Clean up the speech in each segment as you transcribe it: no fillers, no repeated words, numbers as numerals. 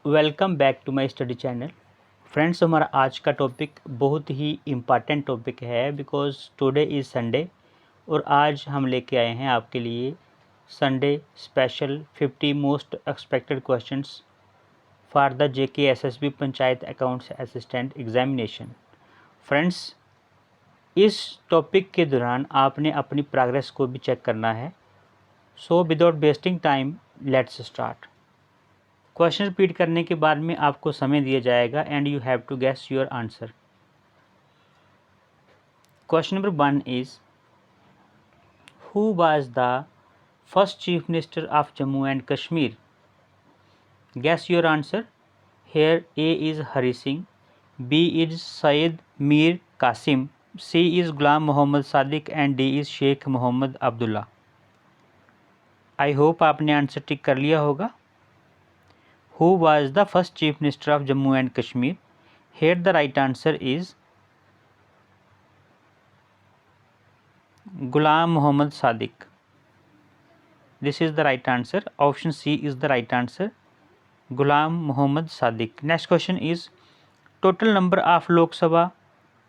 Welcome back to my study channel. Friends, हमारा आज का टॉपिक बहुत ही इम्पॉर्टेंट टॉपिक है बिकॉज टुडे इज़ संडे और आज हम लेके आए हैं आपके लिए Sunday special 50 most expected questions for the JK SSB panchayat accounts assistant examination. Friends, इस टॉपिक के दौरान आपने अपनी प्रोग्रेस को भी चेक करना है। So without wasting time let's start. Question repeat करने के बाद में आपको समय दिया जाएगा and you have to guess your answer. Question number 1 is who was the first chief minister of Jammu and Kashmir? Guess your answer. Here A is Hari Singh, B is Syed Mir Qasim, C is Ghulam Mohammad Sadiq and D is Sheikh Mohammad Abdullah. I hope आपने answer tick कर लिया होगा। Who was the first Chief Minister of Jammu and Kashmir? Here the right answer is Ghulam Mohammad Sadiq. This is the right answer. Option C is the right answer. Ghulam Mohammad Sadiq. Next question is total number of Lok Sabha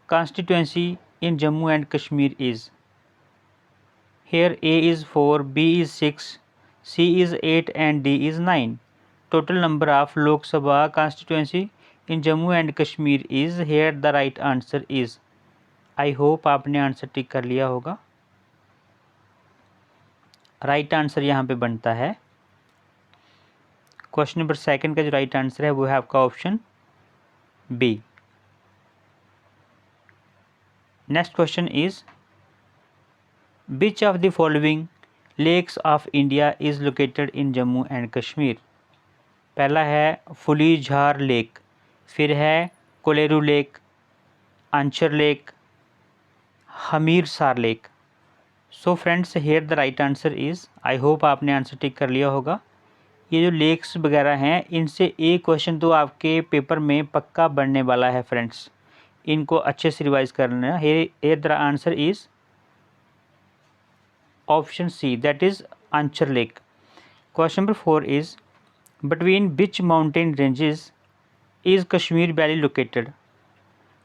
constituency in Jammu and Kashmir is. Here A is 4, B is 6, C is 8 and D is 9. Total number of Lok Sabha constituency in Jammu and Kashmir is. Here the right answer is. I hope आपने answer tick कर लिया होगा। Right answer यहाँ पे बनता है question number 2 का जो राइट आंसर है वो है आपका option B. Next question is which of the following lakes of India is located in Jammu and Kashmir? पहला है फुलीझार लेक, फिर है Kolleru lake, Anchar lake, Hamirsar lake. So friends, here the right answer is. I hope आपने answer tick कर लिया होगा। ये जो लेक्स वगैरह हैं इनसे एक क्वेश्चन तो आपके पेपर में पक्का बनने वाला है फ्रेंड्स, इनको अच्छे से रिवाइज करना। Here the answer is option C, that is Anchar lake. Question number 4 is between which mountain ranges is Kashmir Valley located?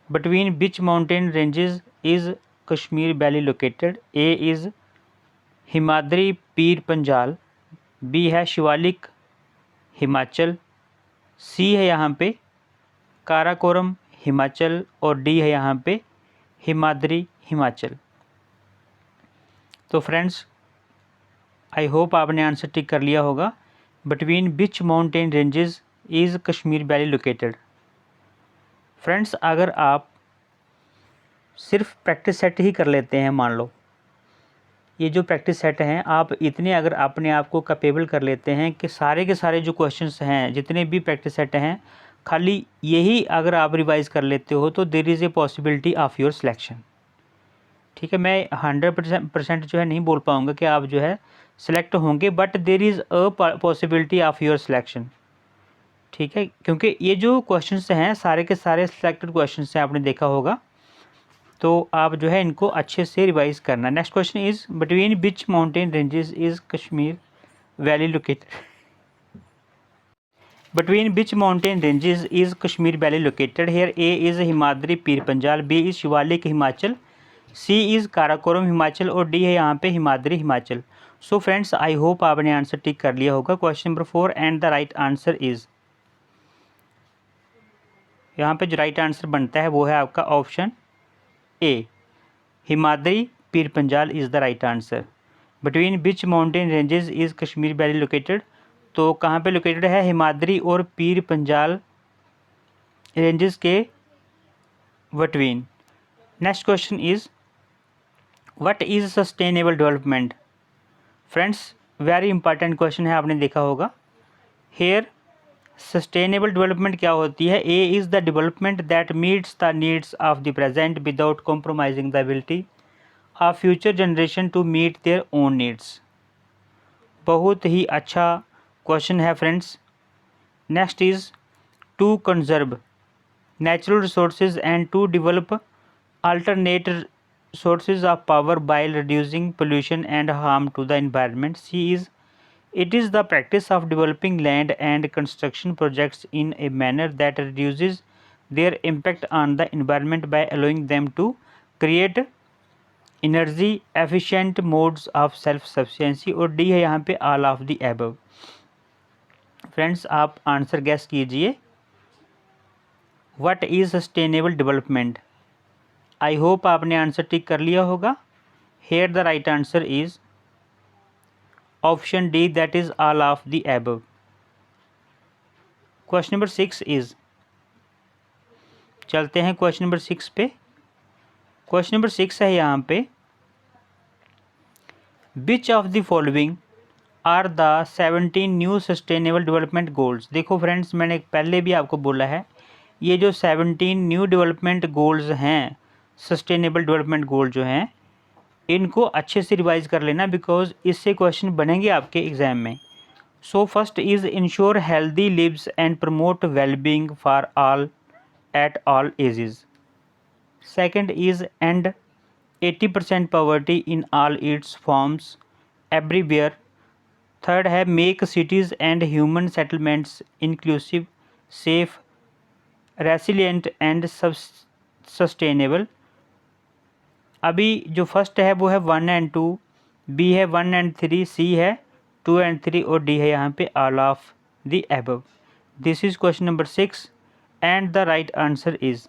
Between which mountain ranges is Kashmir Valley located? A is Himadri Pir Panjal, B है Shivalik Himachal, C है यहाँ पे काराकोरम हिमाचल और D है यहाँ पे हिमाद्री हिमाचल। तो friends, I hope आपने आंसर टिक कर लिया होगा। Between which mountain ranges is Kashmir Valley located? Friends, अगर आप सिर्फ प्रैक्टिस सेट ही कर लेते हैं, मान लो ये जो प्रैक्टिस सेट हैं आप इतने अगर अपने आप को कैपेबल कर लेते हैं कि सारे के सारे जो क्वेश्चंस हैं जितने भी प्रैक्टिस सेट हैं खाली यही अगर आप रिवाइज कर लेते हो तो there is a possibility of your selection. ठीक है, मैं 100% जो है नहीं बोल पाऊँगा कि आप जो है सेलेक्ट होंगे, but there is a possibility of your selection. ठीक है, क्योंकि ये जो क्वेश्चंस हैं सारे के सारे सिलेक्टेड क्वेश्चंस हैं, आपने देखा होगा, तो आप जो है इनको अच्छे से रिवाइज करना। Next question is between which mountain ranges is Kashmir valley located? Between which mountain ranges is Kashmir valley located? Here A is Himadri Pir Panjal, B is Shivalik Himachal, C is Karakoram Himachal और डी है यहाँ पे Himadri Himachal. So friends, I hope आपने आंसर टिक कर लिया होगा। Question number 4 and the right answer is, यहाँ पे जो राइट आंसर बनता है वो है आपका option A, Himadri Pir Panjal is the right answer. Between which mountain ranges is Kashmir valley located? तो कहाँ पे लोकेटेड है? हिमाद्री और पीर पंजाल रेंजेस के between. Next question is what is sustainable development? Friends, very important question है, आपने देखा होगा। हेयर सस्टेनेबल डेवलपमेंट क्या होती है? A is the development that meets the needs of the present without compromising the ability of future generation to meet their own needs. बहुत ही अच्छा क्वेश्चन है friends. Next is to conserve natural resources and to develop alternate sources of power while reducing pollution and harm to the environment. C is It is the practice of developing land and construction projects in a manner that reduces their impact on the environment by allowing them to create energy efficient modes of self sufficiency। और D है यहाँ पे all of the above। Friends आप answer guess कीजिए। What is sustainable development? I hope आपने answer tick कर लिया होगा। Here the right answer is option D, that is all of the above. Question number 6 is, चलते हैं question number 6 पे। Question number 6 है यहाँ पे, which of the following are the 17 new sustainable development goals. देखो फ्रेंड्स, मैंने पहले भी आपको बोला है, ये जो 17 न्यू डेवलपमेंट गोल्स हैं, सस्टेनेबल डेवलपमेंट गोल जो हैं, इनको अच्छे से रिवाइज कर लेना, बिकॉज इससे क्वेश्चन बनेंगे आपके एग्जाम में। So first is ensure healthy lives and promote wellbeing for all at all ages. Second is end 80% poverty in all its forms everywhere. Third है make cities and human settlements inclusive, safe, resilient and sustainable. अभी जो first है वो है 1 and 2, B है 1 and 3, सी है 2 and 3 और D है यहाँ पे all of the above. This is question number 6 and the right answer is,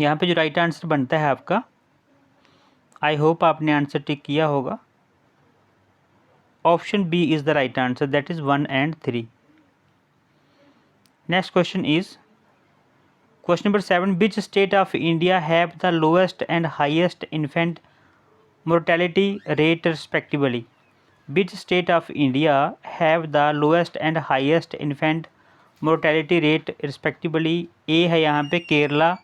यहाँ पे जो राइट आंसर बनता है आपका, आई होप आपने आंसर टिक किया होगा, option B is the right answer, that is 1 and 3। Next question is question number 7, which state of India have the lowest and highest infant mortality rate respectively. Which state of India have the lowest and highest infant mortality rate respectively. A है यहाँ पे Kerala,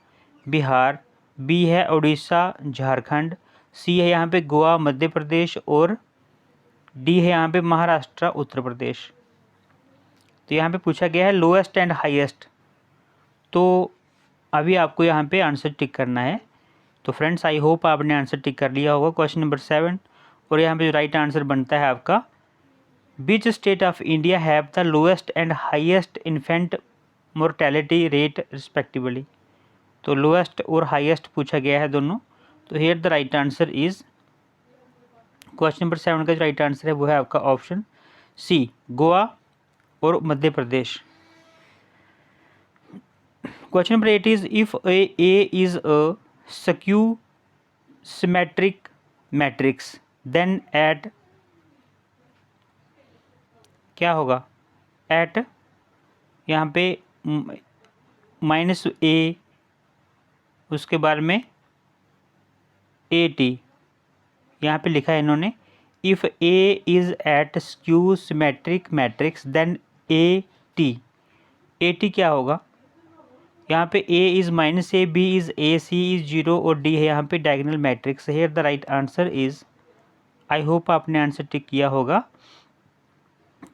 Bihar, B है उड़ीसा, झारखंड, सी है यहाँ पे गोवा, मध्य प्रदेश और D है यहाँ पे महाराष्ट्र, उत्तर प्रदेश। तो यहाँ पे पूछा गया है लोएस्ट एंड हाईएस्ट, तो अभी आपको यहाँ पे आंसर टिक करना है। तो फ्रेंड्स आई होप आपने आंसर टिक कर लिया होगा क्वेश्चन नंबर 7, और यहाँ पे जो राइट आंसर बनता है आपका, विच state of India have the lowest and highest infant mortality rate respectively. तो लोएस्ट और हाईएस्ट पूछा गया है दोनों। तो here the right answer is, question number 7 का जो राइट आंसर है वो है आपका ऑप्शन सी, गोवा और Madhya Pradesh. Question number 8 is, if A is a skew symmetric matrix then A T, क्या होगा, एट यहाँ पे -a, उसके बाद में AT यहाँ पे लिखा है इन्होंने, if A is at skew symmetric matrix then AT क्या होगा, यहाँ पे A is -a, B is a, C is 0 और D है यहाँ पे diagonal matrix. Here the right answer is, I hope आपने आंसर टिक किया होगा।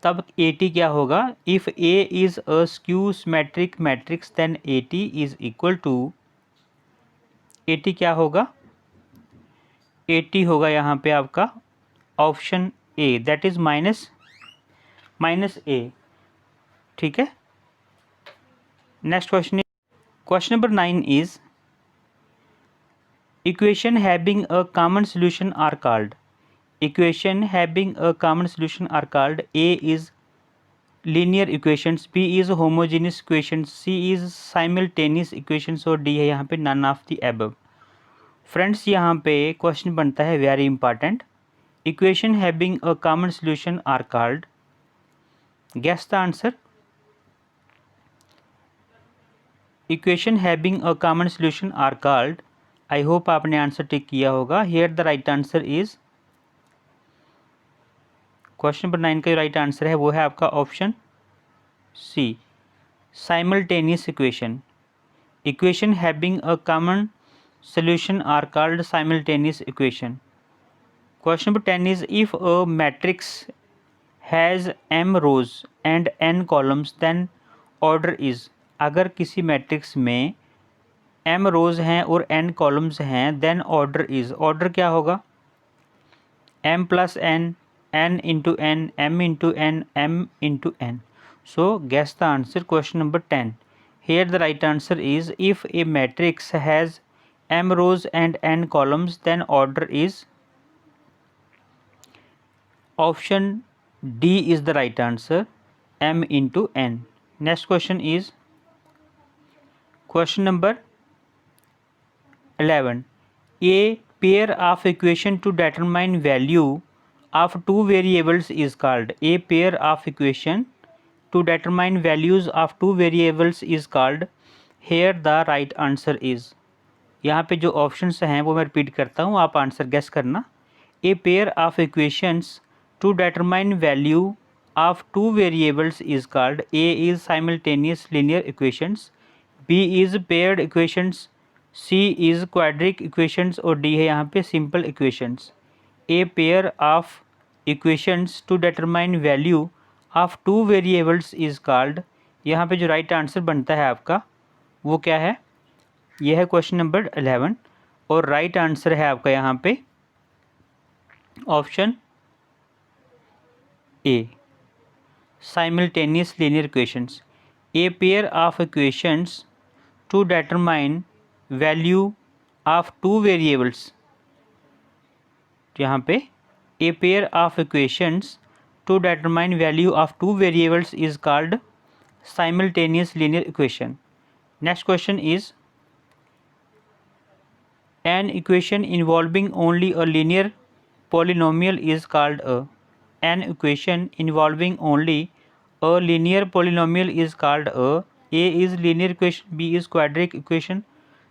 तब AT क्या होगा, if A is a skew symmetric matrix then AT is equal to, AT क्या होगा, AT होगा यहाँ पे आपका option A, that is minus A। ठीक है। Next question, question number 9 is, equation having a common solution are called. Equation having a common solution are called, A is linear equations, B is homogeneous equations, C is simultaneous equations और D है यहाँ पे none of the above. Friends यहाँ पे question बनता है very important, equation having a common solution are called, guess the answer. Equation having a common solution are called, I hope आपने answer tick किया होगा। Here the right answer is, question number 9 का जो right answer है वो है आपका option C, simultaneous equation. Equation having a common solution are called simultaneous equation. Question number 10 is, if a matrix has m rows and n columns then order is। अगर किसी matrix में m रोज हैं और n columns हैं then order is, order क्या होगा, m + n n into n, m into n, m into n. So guess the answer. Question number 10. Here the right answer is, if a matrix has m rows and n columns, then order is, option D is the right answer, m into n. Next question is question number 11. A pair of equation to determine value of two variables is called. A pair of equation to determine values of two variables is called. Here the right answer is. यहाँ पे जो options हैं वो मैं repeat करता हूँ, आप answer guess करना. A pair of equations to determine value of two variables is called. A is simultaneous linear equations, B is paired equations, C is quadratic equations और D है यहाँ पे simple equations. A pair of equations to determine value of two variables is called. यहाँ पे जो right answer बनता है आपका वो क्या है? यह है क्वेश्चन नंबर 11 और राइट आंसर है आपका यहाँ पे option A, simultaneous linear equations. A pair of equations to determine value of two variables. यहाँ पे a pair of equations to determine value of two variables is called simultaneous linear equation. Next question is, an equation involving only a linear polynomial is called a. An equation involving only a linear polynomial is called a. A is linear equation, B is quadratic equation,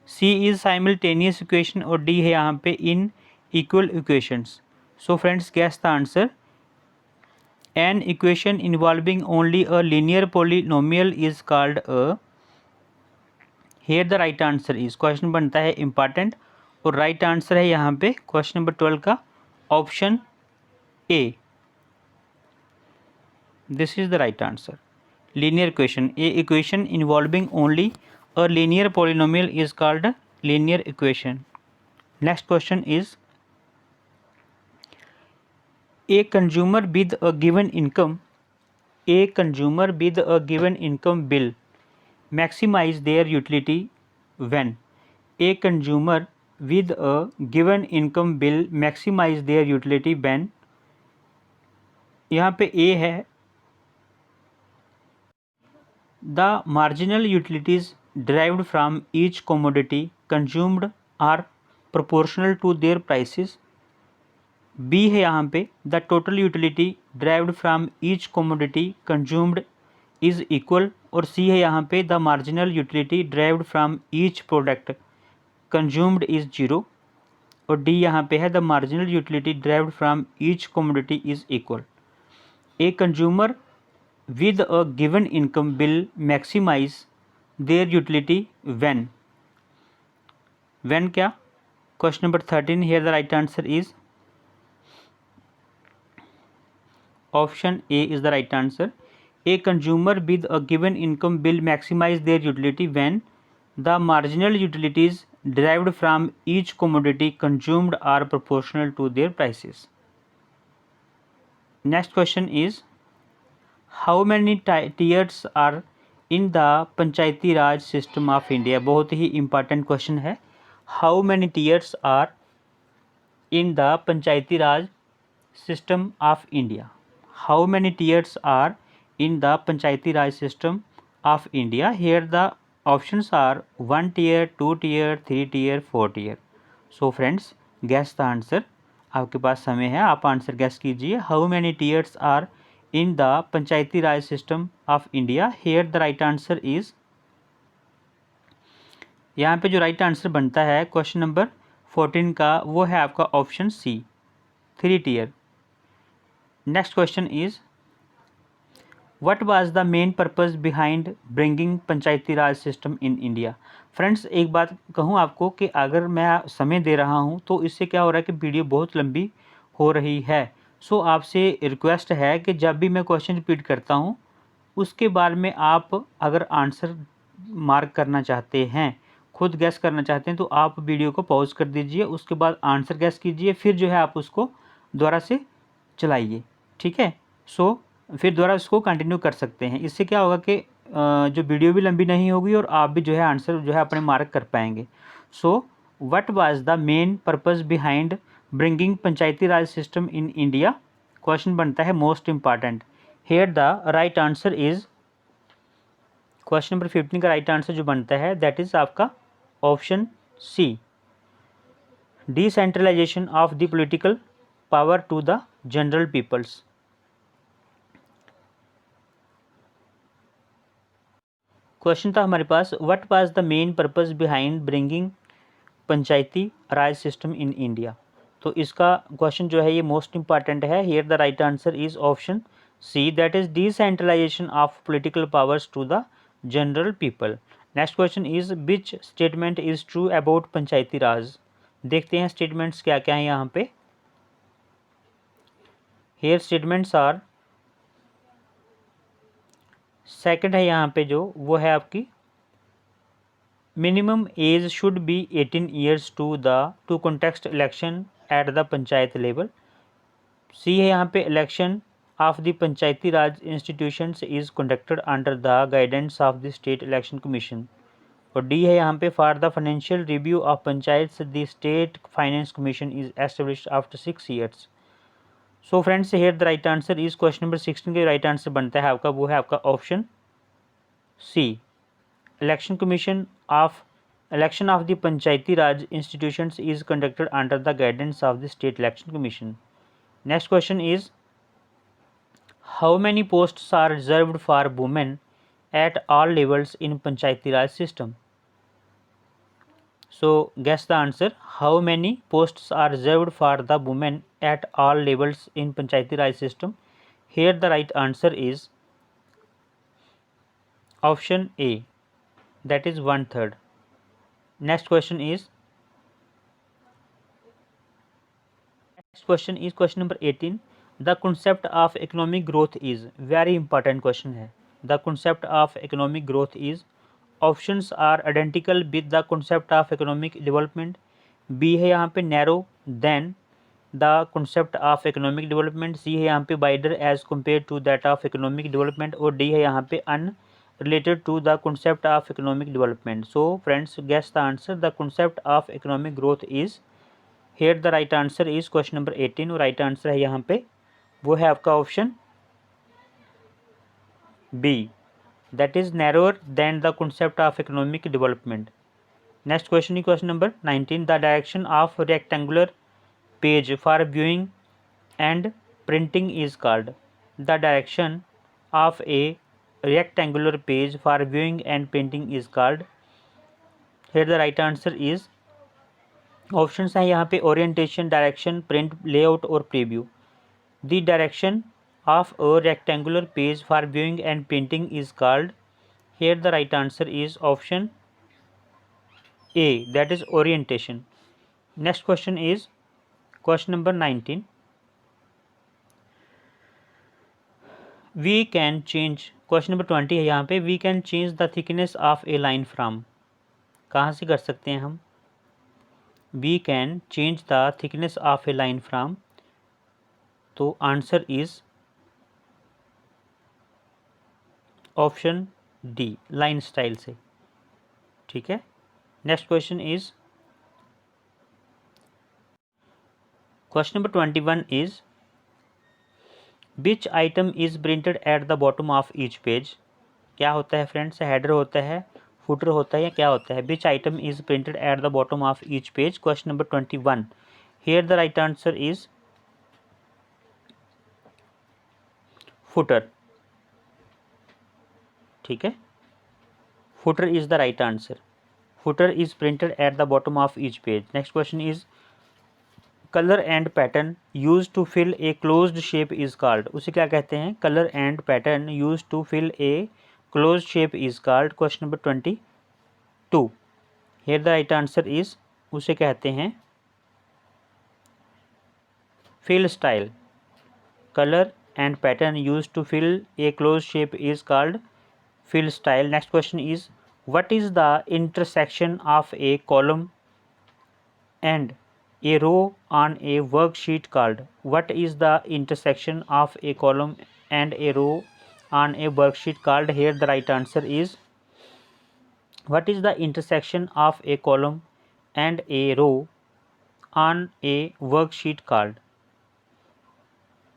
C is simultaneous equation और D है यहाँ पे unequal equations. So friends, guess the answer. An equation involving only a linear polynomial is called a. Here the right answer is. Question बनता है important और right answer है यहाँ पे क्वेश्चन नंबर 12 का option A. This is the right answer. Linear equation. A equation involving only a linear polynomial is called linear equation. Next question is, A consumer with a given income, A consumer with a given income bill maximize their utility when. A consumer with a given income bill maximize their utility when. यहाँ पे A है, the marginal utilities derived from each commodity consumed are proportional to their prices. B है यहाँ पे, the total utility derived from each commodity consumed is equal और C है यहाँ पे, the marginal utility derived from each product consumed is zero और D यहाँ पे है, the marginal utility derived from each commodity is equal. A consumer with a given income will maximise their utility when. When क्या? Question number 13. Here the right answer is option A is the right answer. A consumer with a given income will maximize their utility when the marginal utilities derived from each commodity consumed are proportional to their prices. Next question is, how many tiers are in the Panchayati Raj system of India? बहुत ही important question है. How many tiers are in the Panchayati Raj system of India? How many tiers are in the Panchayati Raj system of India? Here the options are 1 tier, 2 tier, 3 tier, 4 tier. So friends, guess the answer. आपके पास समय है, आप answer guess कीजिए. How many tiers are in the Panchayati Raj system of India? Here the right answer is, यहाँ पे जो right answer बनता है क्वेश्चन नंबर 14 का वो है आपका option C, 3 tier. Next question is, What was the main purpose behind bringing panchayati Raj system in India? Friends, एक बात कहूँ आपको कि अगर मैं समय दे रहा हूँ तो इससे क्या हो रहा है कि वीडियो बहुत लंबी हो रही है. सो आपसे रिक्वेस्ट है कि जब भी मैं क्वेश्चन रिपीट करता हूँ उसके बाद में आप अगर आंसर मार्क करना चाहते हैं, खुद गैस करना चाहते हैं, तो आप वीडियो को पॉज कर दीजिए, उसके बाद आंसर गैस कीजिए, फिर जो है आप उसको दोबारा से चलाइए, ठीक है। सो फिर दोबारा इसको कंटिन्यू कर सकते हैं। इससे क्या होगा कि जो वीडियो भी लंबी नहीं होगी और आप भी जो है आंसर जो है अपने मार्क कर पाएंगे। So what was the main purpose behind bringing Panchayati Raj system in India? Question बनता है most important. Here the right answer is, question number 15 का राइट आंसर जो बनता है दैट इज आपका option C, decentralisation of the political power to the general peoples. Question था हमारे पास what was the main purpose behind bringing Panchayati Raj system in India. तो इसका क्वेश्चन जो है ये मोस्ट इंपॉर्टेंट है। Here the right answer is option C, that is decentralisation of political powers to the general people. Next question is which statement is true about Panchayati Raj. देखते हैं statements क्या क्या हैं यहाँ पे। हियर स्टेटमेंट्स आर, सेकंड है यहाँ पे जो वो है आपकी minimum age should be 18 years to contest election at the panchayat level. C है यहाँ पे election of the Panchayati Raj institutions is conducted under the guidance of the state election commission. और डी है यहाँ पे for the financial review of panchayat the state finance commission is established after 6 years. So friends here the right answer is question number 16 का right answer बनता है आपका वो है आपका option C, election commission of election of the Panchayati Raj institutions is conducted under the guidance of the State Election Commission. Next question is, how many posts are reserved for women at all levels in Panchayati Raj system? So guess the answer. How many posts are reserved for the women at all levels in Panchayati Raj system? Here the right answer is option A, that is 1/3. Next question is question number 18. The concept of economic growth is, very important question है। The concept of economic growth is, options are identical with the concept of economic development. B है यहाँ पे narrow than the concept of economic development. C है यहाँ पे wider as compared to that of economic development. और D है यहाँ पे unrelated to the concept of economic development. So friends, guess the answer. The concept of economic growth is, here the right answer is question number 18 और right answer है यहाँ पे वो है आपका option B, that is narrower than the concept of economic development. Next question is question number 19. The direction of rectangular page for viewing and printing is called. The direction of a rectangular page for viewing and printing is called. Here the right answer is, options हैं यहाँ पे orientation, direction, print, layout और preview. The direction of a rectangular page for viewing and printing is called. Here the right answer is option A, that is orientation. Next question is question number 19. We can change, question number 20 है यहाँ पे, we can change the thickness of a line from, कहाँ से कर सकते हैं हम? We can change the thickness of a line from, तो answer is option D, line style से, ठीक है। Next question is question number 21 is, which item is printed at the bottom of each page. क्या होता है friends? Header होता है, footer होता है या क्या होता है? Which item is printed at the bottom of each page. Question number 21, here the right answer is footer, ठीक है। Footer is the right answer. Footer is printed at the bottom of each page. Next question is, colour and pattern use to fill a closed shape is called. उसे क्या कहते हैं? Colour and pattern use to fill a closed shape is called. Question number 22, here the right answer is, उसे कहते हैं fill style. Colour and pattern use to fill a closed shape is called fill style. Next question is, what is the intersection of a column and a row on a worksheet called? What is the intersection of a column and a row on a worksheet called? Here the right answer is, what is the intersection of a column and a row on a worksheet called?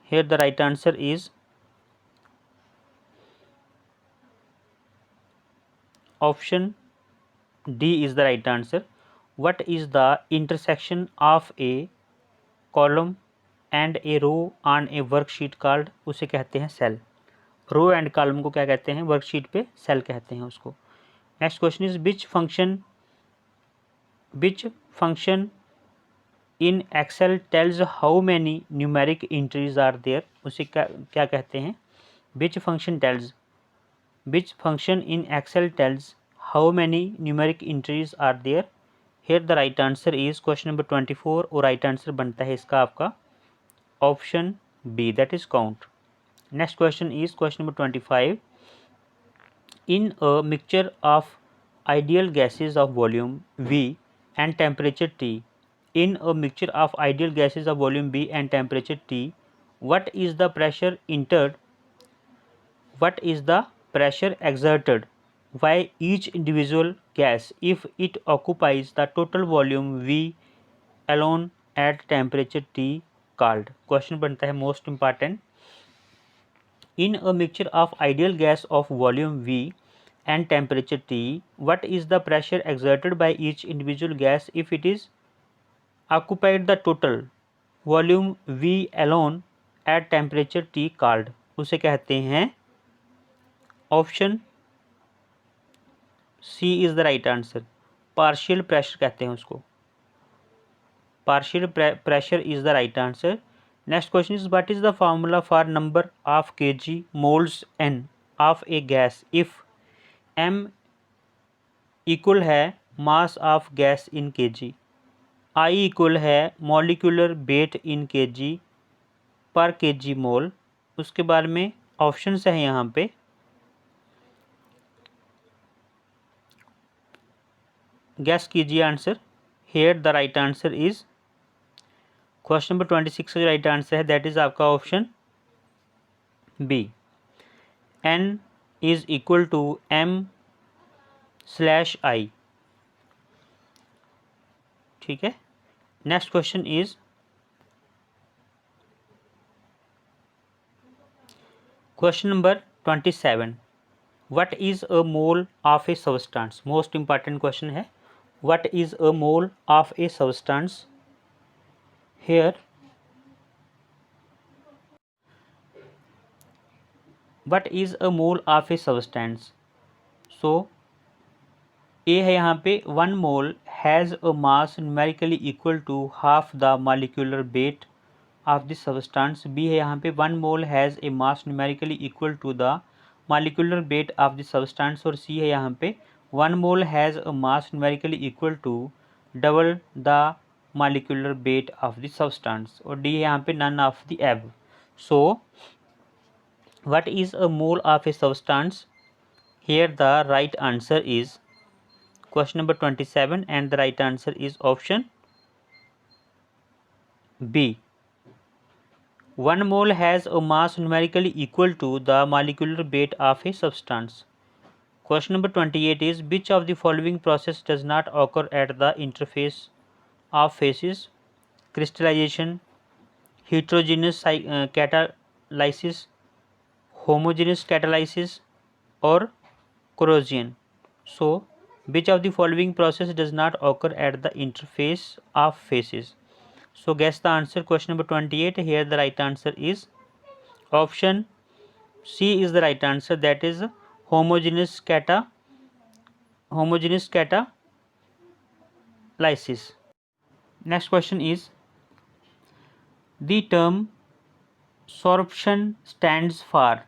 Here the right answer is option D is the right answer. What is the intersection of a column and a row on a worksheet called? उसे कहते हैं cell. Row and column को क्या कहते हैं? Worksheet पे cell कहते हैं उसको। Next question is which function in Excel tells how many numeric entries are there? उसे क्या कहते हैं? which function in Excel tells how many numeric entries are there? Here the right answer is question number 24 और right answer बनता है इसका आपका option B, that is count. Next question is question number 25. In a mixture of ideal gases of volume V and temperature T, in a mixture of ideal gases of volume V and temperature T, what is the pressure exerted by each individual gas if it occupies the total volume V alone at temperature T called? Question बनता है most important. In a mixture of ideal gas of volume V and temperature T, what is the pressure exerted by each individual gas if it is occupied the total volume V alone at temperature T called? उसे कहते हैं option C is the right answer, partial pressure कहते हैं उसको। Partial pressure is the right answer. Next question is what is the formula for number of kg moles n of a gas if m equal है mass of gas in kg, I equal है molecular weight in kg per kg mole. उसके बाद में options है यहाँ पे, guess कीजिए answer. Here the right answer is question number 26 का जो राइट आंसर है दैट इज आपका option B, n is equal to m/I। ठीक है। Next question is question number 27। What is a mole of a substance? Most important question है। What is a mole of a substance? Here what is a mole of a substance? So A है यहाँ पे 1 mole has a mass numerically equal to half the molecular weight of the substance. B है यहाँ पे 1 mole has a mass numerically equal to the molecular weight of the substance. और C है यहाँ पे 1 mole has a mass numerically equal to double the molecular weight of the substance. और D है यहाँ पे none of the above. So what is a mole of a substance? Here the right answer is question number 27 and the right answer is option B. 1 mole has a mass numerically equal to the molecular weight of a substance. Question number 28 is which of the following process does not occur at the interface of phases? Crystallization, heterogeneous catalysis, homogeneous catalysis or corrosion. So which of the following process does not occur at the interface of phases? So guess the answer. Question number 28. Here the right answer is option C is the right answer, that is homogeneous catalysis. Next question is the term sorption stands for.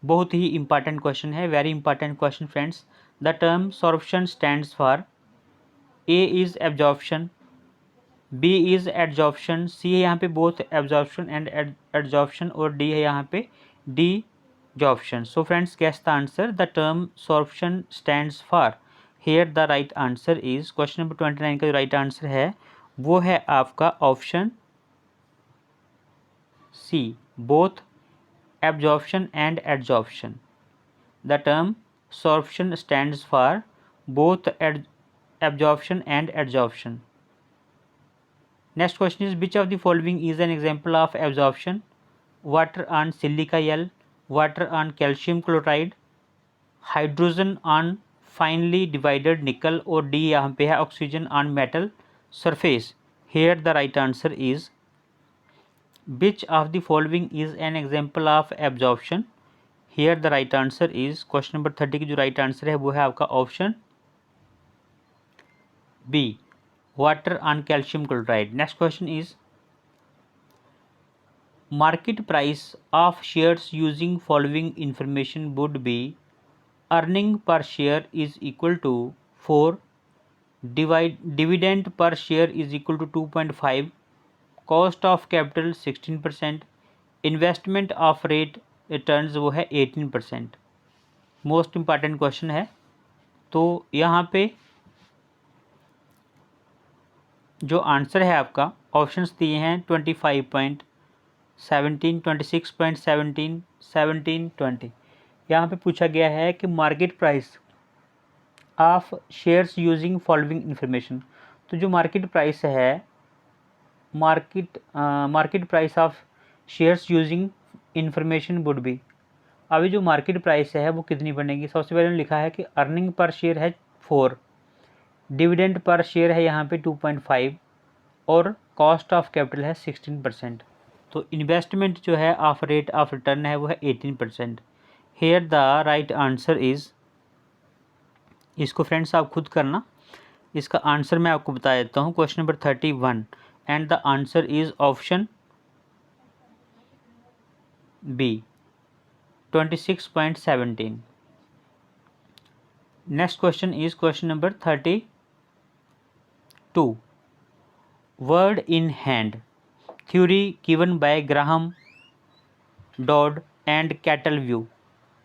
बहुत ही important question है, very important question friends. The term sorption stands for A is absorption, B is adsorption, C है यहाँ पे both absorption and adsorption और D है यहाँ पे desorption. So friends guess the answer. The term sorption stands for. Here the right answer is question number 29 का जो right answer है वो है आपका option C, both absorption and adsorption. The term sorption stands for both absorption and adsorption. Next question is, which of the following is an example of absorption? Water on silica gel, water on calcium chloride, hydrogen on finely divided nickel, और D यहाँ पे है oxygen on metal surface. Here the right answer is, which of the following is an example of absorption? Here the right answer is, question number 30 की जो right answer है वो है आपका option B, water on calcium chloride. Next question is, market price of shares using following information would be: earning per share is equal to 4, dividend per share is equal to 2.5, cost of capital 16%, investment of rate returns वो है 18%। Most important question है। तो यहाँ पे जो answer है आपका, options दिए हैं 25.17, 26.17, 17, 20। यहाँ पे पूछा गया है कि market price of shares using following information. तो जो मार्केट प्राइस है, market price of shares using information would be, अभी जो मार्केट प्राइस है वो कितनी बनेगी। सबसे पहले लिखा है कि अर्निंग पर शेयर है 4, डिविडेंड पर शेयर है यहाँ पे 2.5 और कॉस्ट ऑफ कैपिटल है 16%। तो इन्वेस्टमेंट जो है ऑफ रेट ऑफ रिटर्न है वो है 18%। Here the right answer is, इसको फ्रेंड्स आप खुद करना, इसका आंसर मैं आपको बता देता हूँ। Question number 31 and the answer is option B, 26.17। Next question is question number 32, bird in hand theory given by Graham, Dodd and Cottle.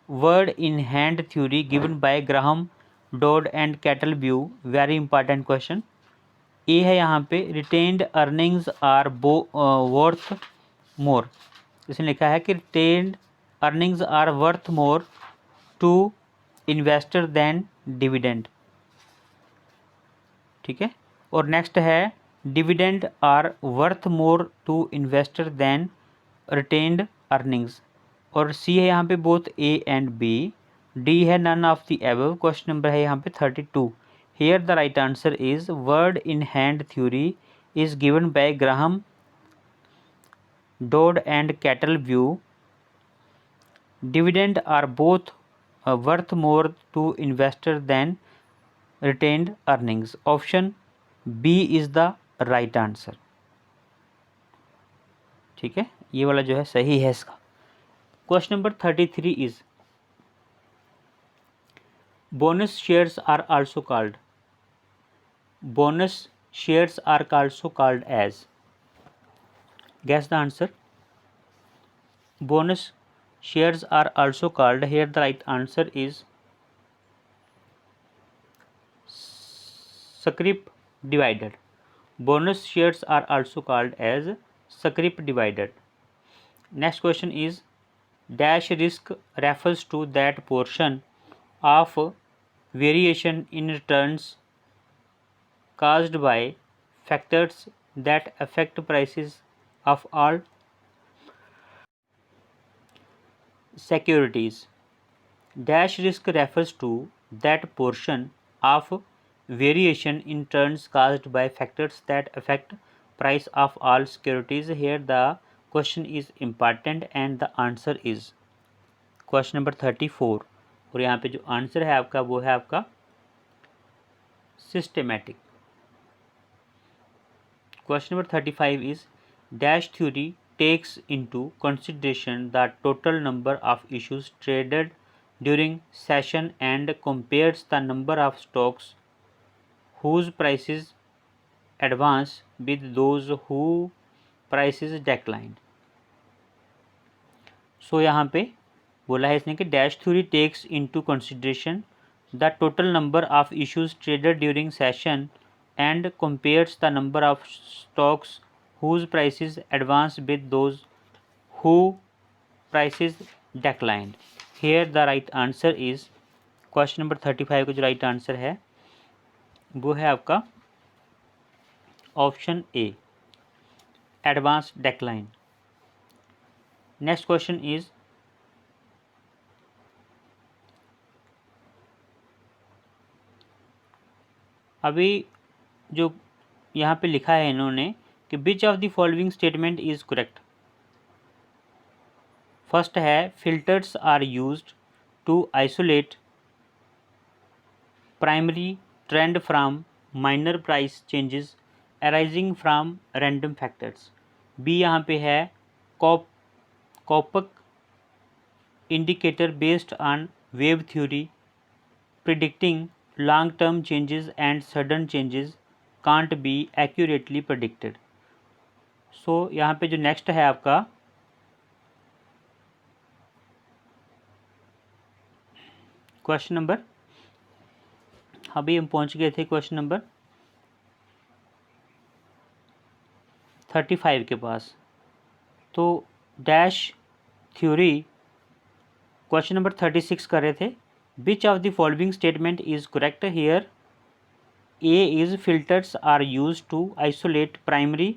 Bird in hand theory given by Graham, Dodd and Cottle, very important question. A है यहाँ पे, retained earnings are worth more. इसने लिखा है कि retained earnings are worth more to investor than dividend, ठीक है। और नेक्स्ट है, dividend are worth more to investor than retained earnings. और सी है यहाँ पे both A and B. D है none of the above. Question number है यहाँ पे 32। Here the right answer is, bird in hand theory is given by Graham, Dodd and Cottle. Dividend are both worth more to investor than retained earnings. Option B is the right answer, ठीक है। ये वाला जो है सही है इसका। Question number 33 is, bonus shares are also called, bonus shares are also called as, guess the answer। bonus shares are also called, here the right answer is scrip divided। bonus shares are also called as scrip divided। next question is, dash risk refers to that portion of variation in returns caused by factors that affect prices of all securities। Dash risk refers to that portion of variation in returns caused by factors that affect price of all securities। Here the question is important and the answer is question number 34। और यहाँ पे जो answer है आपका वो है आपका systematic. Question number 35 is, dash theory takes into consideration the total number of issues traded during session and compares the number of stocks whose prices advance with those who prices declined. So यहाँ पे बोला है इसने कि dash theory takes into consideration the total number of issues traded during session and compares the number of stocks whose prices advanced with those who prices declined. Here the right answer is question number 35 का जो right answer है वो है आपका option A, advance decline. Next question is अभी जो यहाँ पे लिखा है इन्होंने कि which of the following statement is correct. First है filters are used to isolate primary trend from minor price changes arising from random factors. B यहाँ पे है Coppock indicator based on wave theory predicting long term changes and sudden changes can't be accurately predicted. So यहाँ पे जो next है आपका question number, अभी हम पहुँच गए थे क्वेश्चन नंबर 35 के पास। तो डैश थ्योरी क्वेश्चन नंबर 36 कर रहे थे। Which of the following statement is correct. Here A is filters are use to isolate primary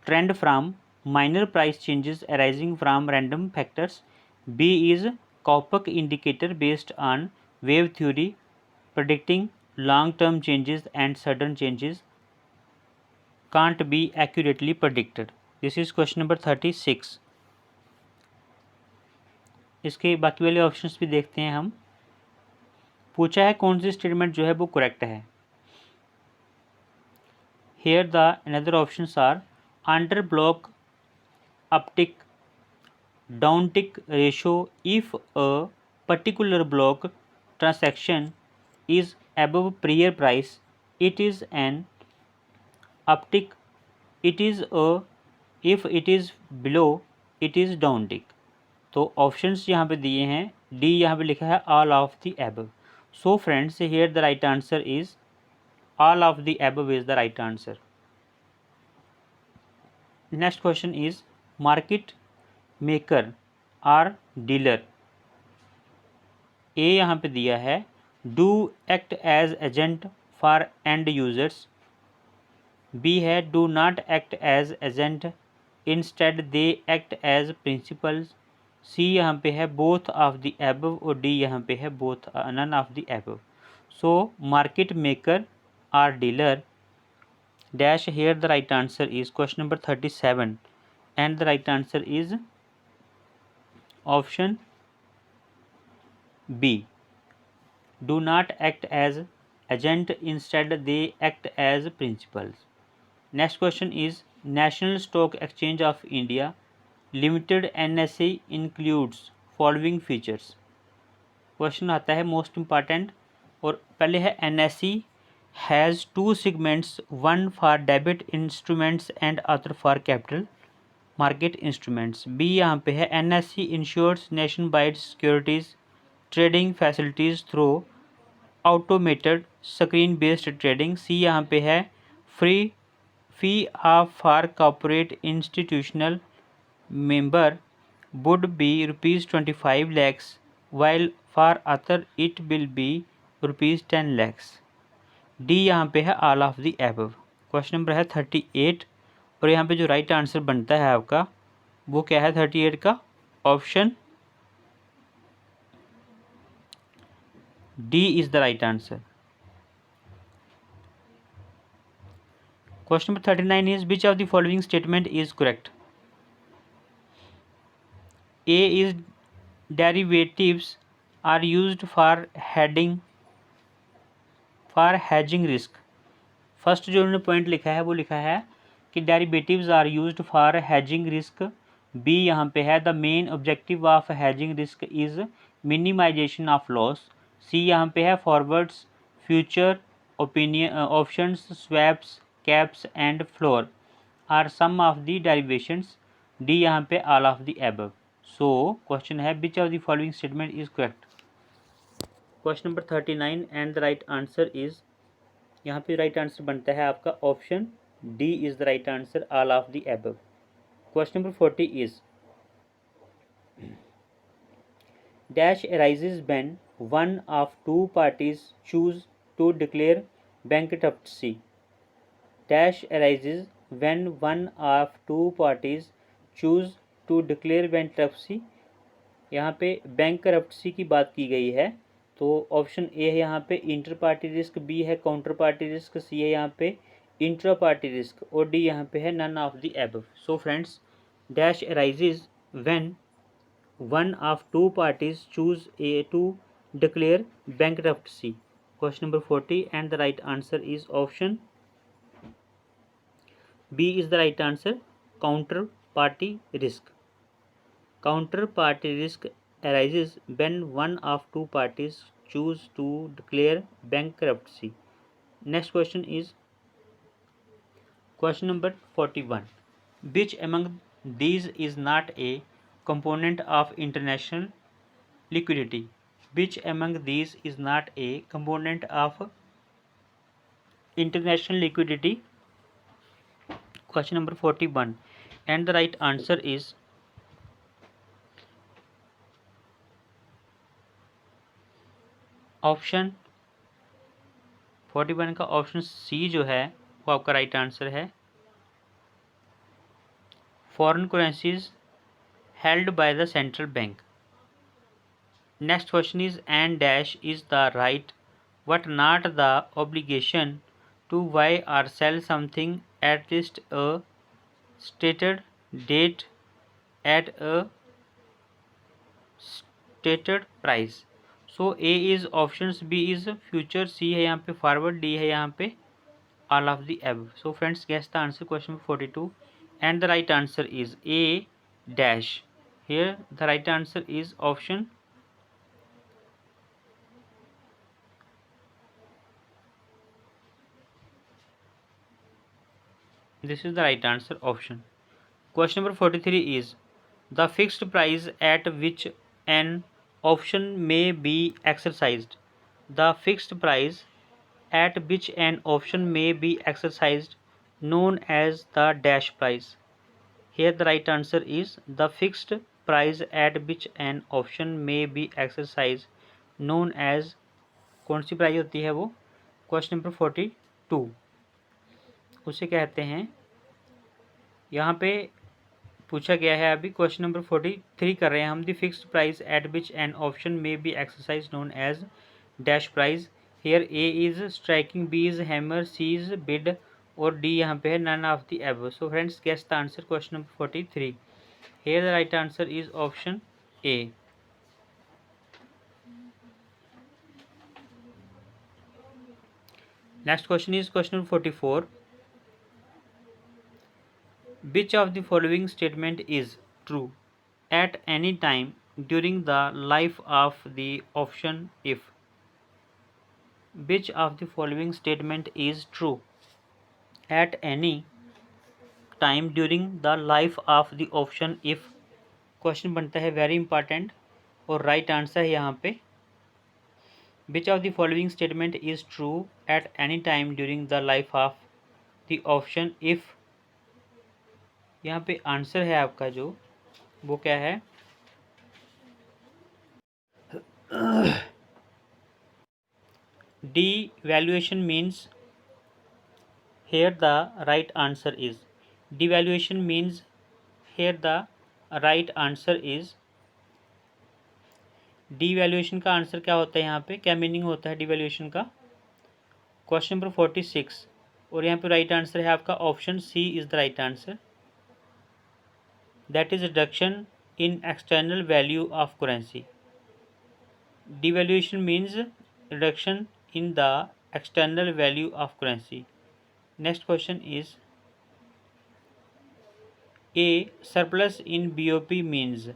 trend from minor price changes arising from random factors. B is Coppock indicator based on wave theory predicting long term changes and sudden changes can't be accurately predicted. This is question number 36. इसके बाकी वाले options भी देखते हैं हम। पूछा है कौन सी स्टेटमेंट जो है वो करेक्ट है। Here the another options are under block uptick downtick ratio if a particular block transaction is above prior price it is an uptick, it is a if it is below it is downtick। तो options यहाँ पे दिए हैं, D यहाँ पे लिखा है all of the above. So friends here the right answer is all of the above is the right answer. Next question is market maker are dealer. A यहाँ पे दिया है do act as agent for end users. B है do not act as agent instead they act as principals. C यहाँ पे है both of the above और D यहाँ पे है both none of the above. So market maker are dealer dash here the right answer is question number 37 and the right answer is option B do not act as agent instead they act as principals। next question is National Stock Exchange of India Limited NSE includes following features। Question आता है most important और पहले है NSE has two segments one for debit instruments and other for capital market instruments. B यहाँ पे है NSE ensures nationwide securities trading facilities through automated screen based trading. C यहाँ पे है free fee of for corporate institutional member would be ₹25 lakhs while for other it will be ₹10 lakhs। D यहाँ पे है all of the above. Question number है 38 और यहाँ पे जो राइट आंसर बनता है आपका वो क्या है 38 का option D is the right answer। Question number 39 is which of the following statement is correct। A is derivatives are used for hedging risk। First जो उन्होंने पॉइंट लिखा है वो लिखा है कि derivatives are used for hedging risk. B यहाँ पे है the main objective of hedging risk is minimisation of loss. C यहाँ पे है forwards future opinion options swaps caps and floor are some of the derivations. D यहाँ पे all of the above. So question है which of the following statement is correct. Question number 39 and the right answer is यहाँ पे right answer बनता है आपका option D is the right answer, all of the above. Question number 40 is dash arises when one of two parties choose to declare bankruptcy. Dash arises when one of two parties choose to declare bankruptcy। यहाँ पे bankruptcy की बात की गई है, तो option A है यहाँ पे इंटर पार्टी रिस्क, बी है काउंटर पार्टी रिस्क, सी है यहाँ पे इंट्रा पार्टी रिस्क और डी यहाँ पे है none of the above. So friends, dash arises when one of two parties choose to declare bankruptcy. Question number 40 and the right answer is option B is the right answer, counterparty risk. Counterparty risk arises when one of two parties choose to declare bankruptcy. Next question is question number 41. Which among these is not a component of international liquidity? Which among these is not a component of international liquidity? Question number 41 and the right answer is option 41 का option C जो है वो आपका right answer है, foreign currencies held by the central bank. Next question is and dash is the right but not the obligation to buy or sell something at least a stated date at a stated price. So A is options, B is future, C है यहाँ पे forward, D है यहाँ पे all of the above. So friends, guess the answer question 42 and the right answer is A dash. Here the right answer is option this is the right answer option. Question number 43 is the fixed price at which an option may be exercised. The fixed price at which an option may be exercised known as the dash price. Here the right answer is the fixed price at which an option may be exercised known as, कौन सी price होती है वो? Question number 42 उसे कहते हैं, यहाँ पे पूछा गया है अभी क्वेश्चन नंबर 43 कर रहे हैं हम, the fixed price at which an option may be exercise known as dash price. Here A is striking, B is hammer, C is bid और डी यहाँ पे है none of the above. So friends, guess the answer question number 43। Here the right answer is option A. Next question is question number 44। Which of the following statement is true at any time during the life of the option if? Which of the following statement is true at any time during the life of the option if? Question बनता है very important और right answer है यहाँ पे Which of the following statement is true at any time during the life of the option if? यहाँ पे answer है आपका जो वो क्या है, devaluation means, here the right answer is devaluation means, here the right answer is devaluation का answer क्या होता है, यहाँ पे क्या मीनिंग होता है devaluation का? क्वेश्चन नंबर 46 और यहाँ पे राइट आंसर है आपका option C is the right answer, that is reduction in external value of currency. Devaluation means reduction in the external value of currency. Next question is A surplus in BOP means,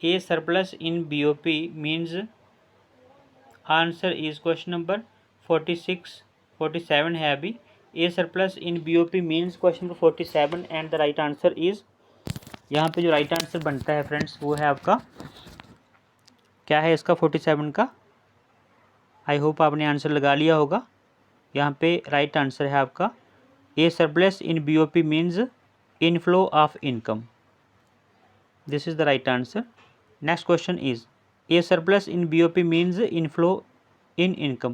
A surplus in BOP means, answer is question number 46 47 है अभी, A surplus in BOP means question number 47 and the right answer is, यहाँ पे जो right answer बनता है friends वो है आपका, क्या है इसका 47 का? आई होप आपने आंसर लगा लिया होगा। यहाँ पे राइट आंसर है आपका A surplus in BOP means inflow of income. This is the right answer. Next question is A surplus in BOP means inflow in income.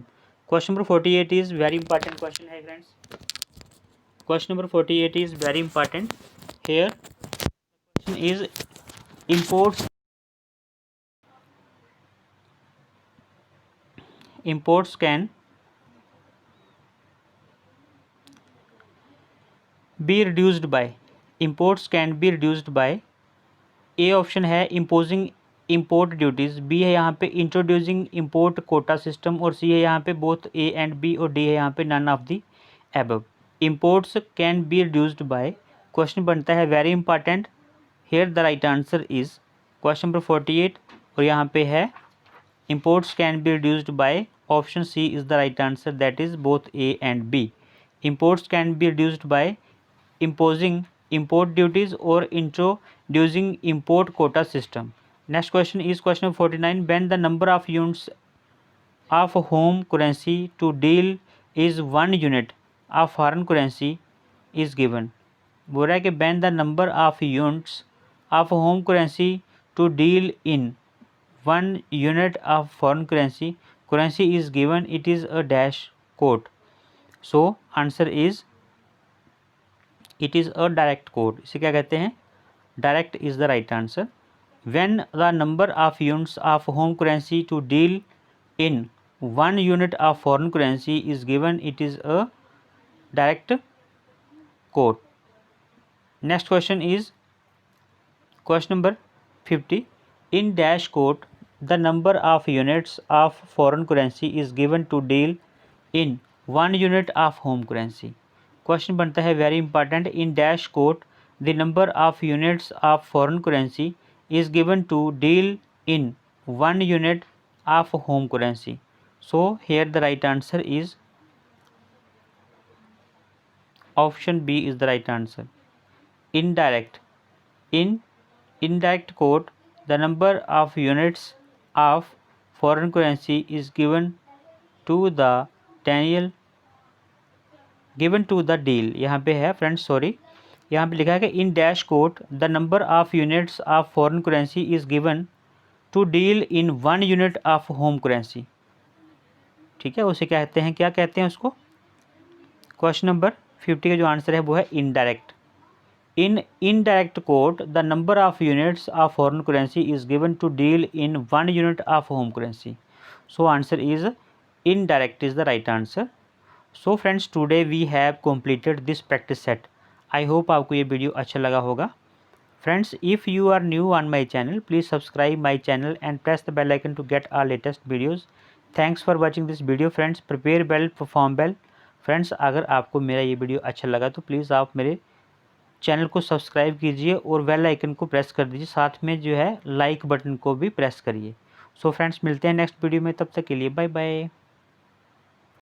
Question number 48 is very important question है friends. Question number 48 is very important here. Question is imports can be reduced by, imports can be reduced by, A option है imposing import duties, B है यहाँ पे introducing import quota system और C है यहाँ पे both A and B और D है यहाँ पे none of the above। imports can be reduced by, question बनता है very important. here the right answer is question number 48 और यहाँ पे है imports can be reduced by, option C is the right answer, that is both A and B। imports can be reduced by imposing import duties or introducing import quota system। next question is question number 49, when the number of units of home currency to deal is 1 unit of foreign currency is given। बोल रहा है कि when the number of units of home currency to deal in 1 unit of foreign currency is given, it is a dash quote। so answer is it is a direct quote। इसे क्या कहते हैं? Direct is the right answer. When the number of units of home currency to deal in 1 unit of foreign currency is given, it is a direct quote। Next question is question number 50, in dash quote the number of units of foreign currency is given to deal in 1 unit of home currency. क्वेश्चन बनता है very important, in dash quote the number of units of foreign currency is given to deal in 1 unit of home currency. So here the right answer is option B is the right answer. Indirect, in indirect quote the number of units of foreign currency is given to the Daniel given to the deal. यहाँ पे है friends, sorry, यहाँ पे लिखा है कि in dash quote the number of units of foreign currency is given to deal in 1 unit of home currency. ठीक है, उसे कहते हैं, क्या कहते हैं उसको? क्वेश्चन नंबर 50 का जो आंसर है वो है indirect. In indirect quote the number of units of foreign currency is given to deal in 1 unit of home currency. So answer is indirect is the right answer. So friends, today we have completed this practice set. I hope आपको ये video अच्छा लगा होगा। Friends, if you are new on my channel, please subscribe my channel and press the bell icon to get our latest videos. Thanks for watching this video friends. Prepare well, perform well. Friends, अगर आपको मेरा ये video अच्छा लगा तो please आप मेरे channel को सब्सक्राइब कीजिए और बेल आइकन को प्रेस कर दीजिए, साथ में जो है लाइक बटन को भी प्रेस करिए। सो फ्रेंड्स, मिलते हैं नेक्स्ट वीडियो में, तब तक के लिए बाय बाय।